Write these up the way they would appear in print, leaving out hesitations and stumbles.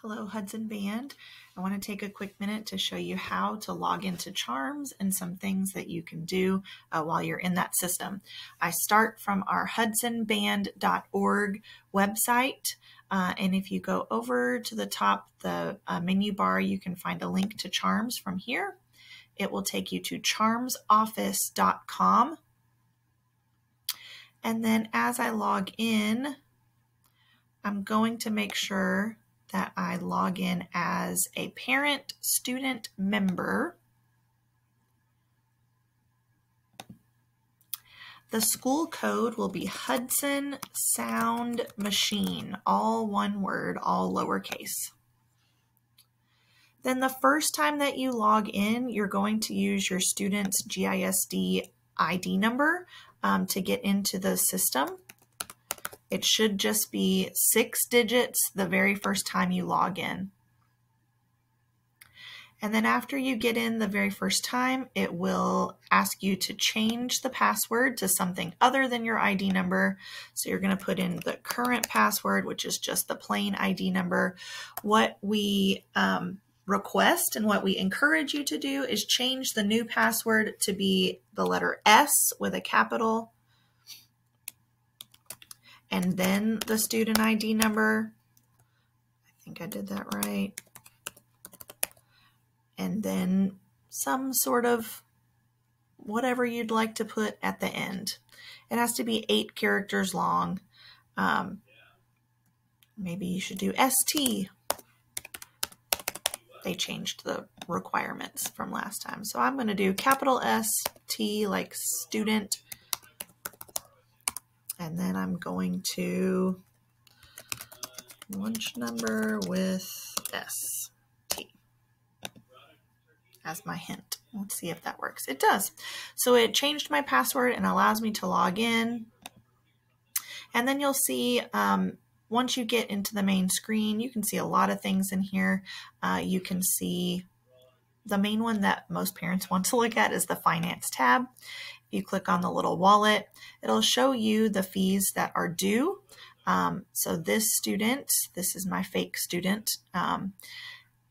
Hello, Hudson Band. I want to take a quick minute to show you how to log into Charms and some things that you can do while you're in that system. I start from our hudsonband.org website, and if you go over to the top, the menu bar, you can find a link to Charms from here. It will take you to charmsoffice.com. And then as I log in, I'm going to make sure that I log in as a parent student member. The school code will be Hudson Sound Machine, all one word, all lowercase. Then the first time that you log in, you're going to use your student's GISD ID number to get into the system. It should just be 6 digits the very first time you log in. And then after you get in the very first time, it will ask you to change the password to something other than your ID number. So you're going to put in the current password, which is just the plain ID number. What we request and what we encourage you to do is change the new password to be the letter S with a capital, and then the student ID number. I think I did that right. And then some sort of whatever you'd like to put at the end. It has to be 8 characters long. Maybe you should do ST. They changed the requirements from last time. So I'm going to do capital ST like student. And then I'm going to lunch number with ST as my hint. Let's see if that works. It does. So it changed my password and allows me to log in. And then you'll see once you get into the main screen, you can see a lot of things in here. You can see the main one that most parents want to look at is the Finance tab. You click on the little wallet, it'll show you the fees that are due. So this student, this is my fake student,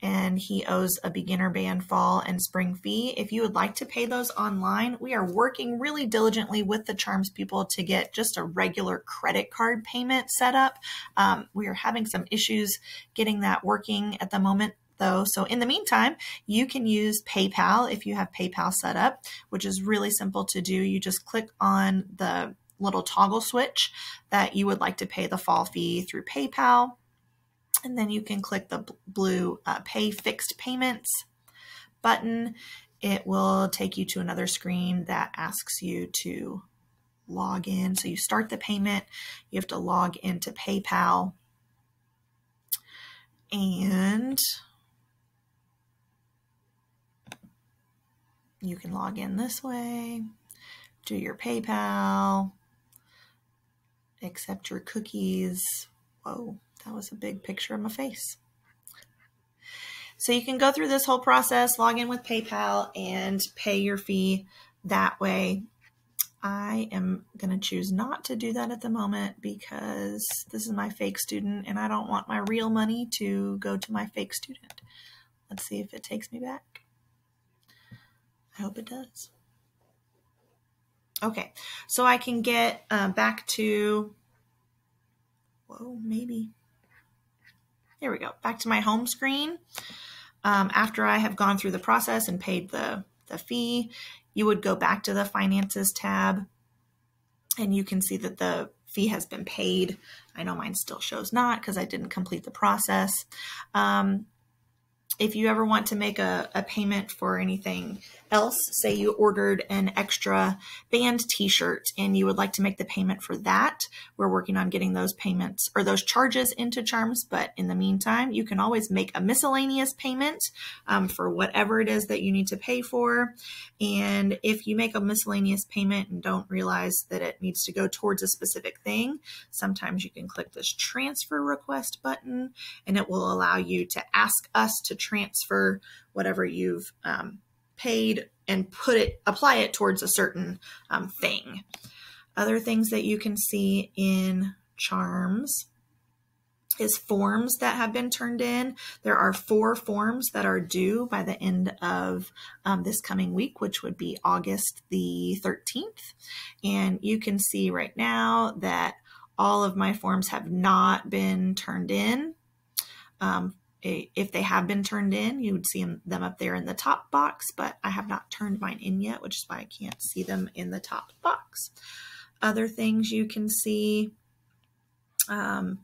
and he owes a beginner band, fall, and spring fee. If you would like to pay those online, we are working really diligently with the Charms people to get just a regular credit card payment set up. We are having some issues getting that working at the moment, though. So in the meantime, you can use PayPal if you have PayPal set up, which is really simple to do. You just click on the little toggle switch that you would like to pay the fall fee through PayPal. And then you can click the blue Pay Fixed Payments button. It will take you to another screen that asks you to log in. So you start the payment, you have to log into PayPal, and you can log in this way, do your PayPal, accept your cookies. Whoa, that was a big picture of my face. So you can go through this whole process, log in with PayPal, and pay your fee that way. I am going to choose not to do that at the moment because this is my fake student and I don't want my real money to go to my fake student. Let's see if it takes me back. I hope it does. Okay, so I can get back to, maybe. Here we go, back to my home screen. After I have gone through the process and paid the fee, you would go back to the Finances tab and you can see that the fee has been paid. I know mine still shows not because I didn't complete the process. If you ever want to make a payment for anything else, say you ordered an extra band t-shirt and you would like to make the payment for that, we're working on getting those payments or those charges into Charms. But in the meantime, you can always make a miscellaneous payment for whatever it is that you need to pay for. And if you make a miscellaneous payment and don't realize that it needs to go towards a specific thing, sometimes you can click this transfer request button and it will allow you to ask us to transfer whatever you've paid and apply it towards a certain thing. Other things that you can see in Charms is forms that have been turned in. There are 4 forms that are due by the end of this coming week, which would be August the 13th. And you can see right now that all of my forms have not been turned in. If they have been turned in, you would see them up there in the top box, but I have not turned mine in yet, which is why I can't see them in the top box. Other things you can see are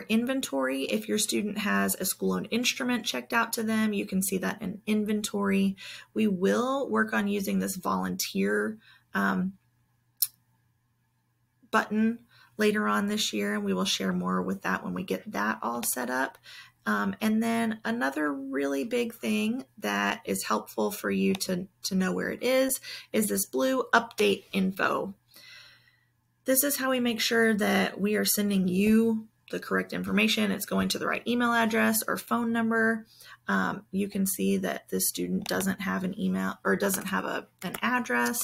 inventory. If your student has a school-owned instrument checked out to them, you can see that in inventory. We will work on using this volunteer button later on this year, and we will share more with that when we get that all set up. And then another really big thing that is helpful for you to know where it is this blue update info. This is how we make sure that we are sending you the correct information. It's going to the right email address or phone number. You can see that this student doesn't have an email or doesn't have an address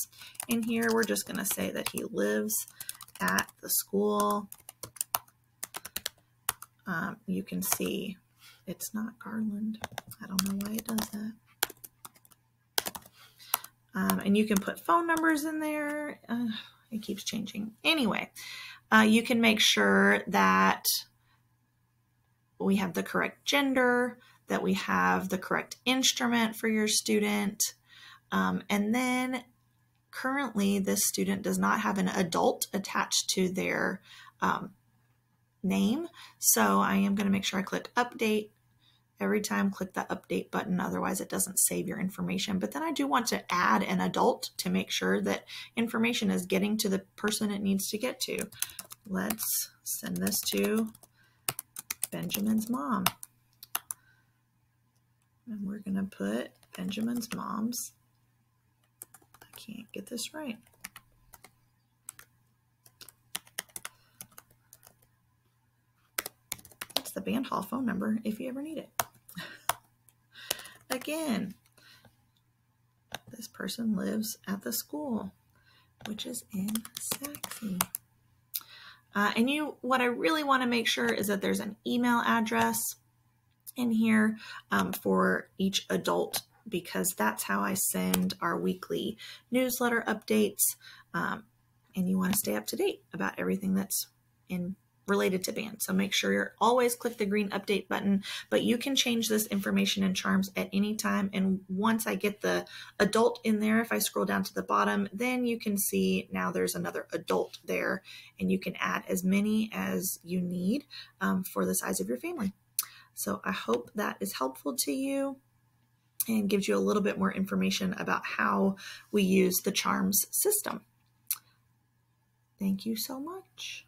in here. We're just going to say that he lives at the school. You can see it's not Garland. I don't know why it does that. And you can put phone numbers in there. It keeps changing. Anyway, you can make sure that we have the correct gender, that we have the correct instrument for your student. And then currently this student does not have an adult attached to their name. So I am going to make sure I click update. Every time click the update button, otherwise it doesn't save your information. But then I do want to add an adult to make sure that information is getting to the person it needs to get to. Let's send this to Benjamin's mom. And we're going to put Benjamin's mom's, I can't get this right. That's the band hall phone number if you ever need it. Again, this person lives at the school, which is in Sachse. And what I really want to make sure is that there's an email address in here for each adult, because that's how I send our weekly newsletter updates. And you want to stay up to date about everything that's related to band. So make sure you're always click the green update button, but you can change this information in Charms at any time. And once I get the adult in there, if I scroll down to the bottom, then you can see now there's another adult there, and you can add as many as you need for the size of your family. So I hope that is helpful to you and gives you a little bit more information about how we use the Charms system. Thank you so much.